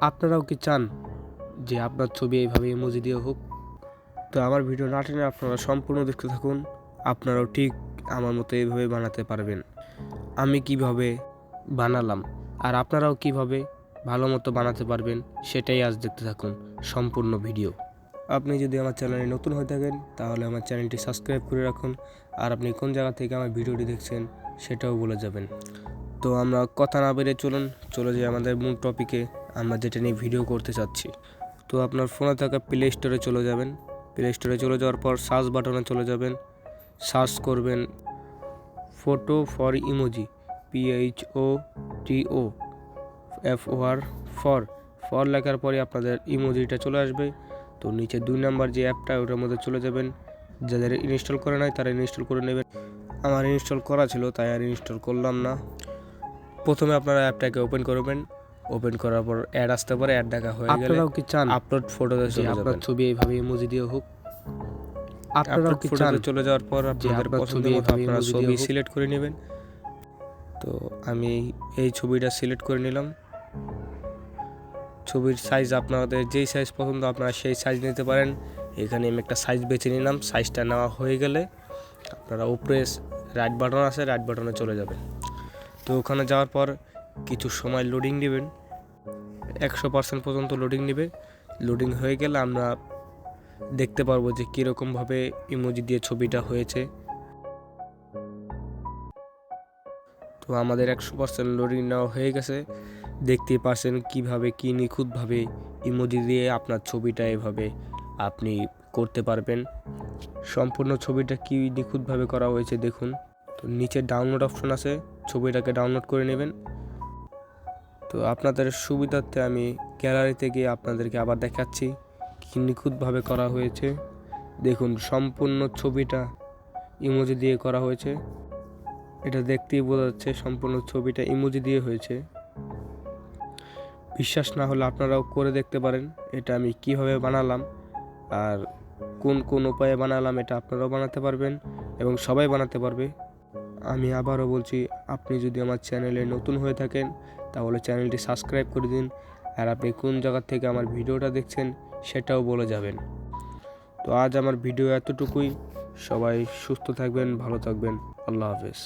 আপনারাও কি চান যে আপনার ছবি এইভাবে ইমোজি দিয়ে হোক? তো আমার ভিডিও না টেনে আপনারা সম্পূর্ণ দেখতে থাকুন। আপনারাও ঠিক আমার মতো এইভাবে বানাতে পারবেন। আমি কিভাবে বানালাম আর আপনারাও কিভাবে ভালো মতো বানাতে পারবেন সেটাই আজ দেখতে থাকুন সম্পূর্ণ ভিডিও। আপনি যদি আমার চ্যানেলে নতুন হয়ে থাকেন তাহলে আমার চ্যানেলটি সাবস্ক্রাইব করে রাখুন, আর আপনি কোন জায়গা থেকে আমার ভিডিওটি দেখছেন সেটাও বলে যাবেন। তো আমরা কথা না বেরিয়ে চলে যাই আমাদের মূল টপিকে, আমরা যেটা নিয়ে ভিডিও করতে চাচ্ছি। তো আপনার ফোনে থাকা প্লে স্টোরে চলে যাবেন। প্লে স্টোরে চলে যাওয়ার পর সার্চ বাটনে চলে যাবেন, সার্চ করবেন photo for emoji, PHOTOFOR for লেখার পরে আপনাদের ইমোজিটা চলে আসবে। তো নিচে 2 নাম্বার যে অ্যাপটা ওটার মধ্যে চলে যাবেন। যাদের ইনস্টল করে নাই তারা ইনস্টল করে নেবেন। আমার ইনস্টল করা ছিল তাই আর ইনস্টল করলাম না। প্রথমে আপনারা অ্যাপটাকে ওপেন করবেন। ওপেন করার পর অ্যাড আসতে পারে, অ্যাড দেখা হয়ে গেলে আপনারাও কি চান আপলোড ফটোতে চলে যাবেন। আপনার ছবি এইভাবে ইমোজি দিয়ে হোক? আপনারাও কি চান চলে যাওয়ার পর আপনাদের পছন্দের মতো আপনারা ছবি সিলেক্ট করে নেবেন। তো আমি এই ছবিটা সিলেক্ট করে নিলাম। ছবির সাইজ আপনাদের যেই সাইজ পছন্দ আপনারা সেই সাইজ নিতে পারেন। এখানে আমি একটা সাইজ বেছে নিলাম। সাইজটা নেওয়া হয়ে গেলে আপনারা উপরে রাইট বাটন আছে, রাইট বাটনে চলে যাবেন। তো ওখানে যাওয়ার পর কিছু সময় লোডিং নেবেন, 100% পর্যন্ত লোডিং নেবে। লোডিং হয়ে গেলে আমরা দেখতে পারবো যে কীরকমভাবে ইমোজি দিয়ে ছবিটা হয়েছে। তো আমাদের 100% লোডিং নেওয়া হয়ে গেছে। দেখতেই পাচ্ছেন কীভাবে কি নিখুঁতভাবে ইমোজি দিয়ে আপনার ছবিটা এভাবে আপনি করতে পারবেন। সম্পূর্ণ ছবিটা কি নিখুঁতভাবে করা হয়েছে দেখুন। তো নিচে ডাউনলোড অপশন আছে, ছবিটাকে ডাউনলোড করে নেবেন। তো আপনাদের সুবিধার্থে আমি গ্যালারিতে গিয়ে আপনাদেরকে আবার দেখাচ্ছি কি নিখুঁতভাবে করা হয়েছে। দেখুন সম্পূর্ণ ছবিটা ইমোজি দিয়ে করা হয়েছে। এটা দেখতেই বোঝা যাচ্ছে সম্পূর্ণ ছবিটা ইমোজি দিয়ে হয়েছে। বিশ্বাস না হলে আপনারাও করে দেখতে পারেন এটা আমি কিভাবে বানালাম আর কোন কোন উপায়ে বানালাম, এটা আপনারাও বানাতে পারবেন এবং সবাই বানাতে পারবে। আমি আবারও বলছি, আপনি যদি আমার চ্যানেলে নতুন হয়ে থাকেন তাহলে চ্যানেলটি সাবস্ক্রাইব করে দিন, আর আপনি কোন জায়গা থেকে আমার ভিডিওটা দেখছেন সেটাও বলে যাবেন। তো আজ আমার ভিডিও এতটুকুই। সবাই সুস্থ থাকবেন, ভালো থাকবেন। আল্লাহ হাফেজ।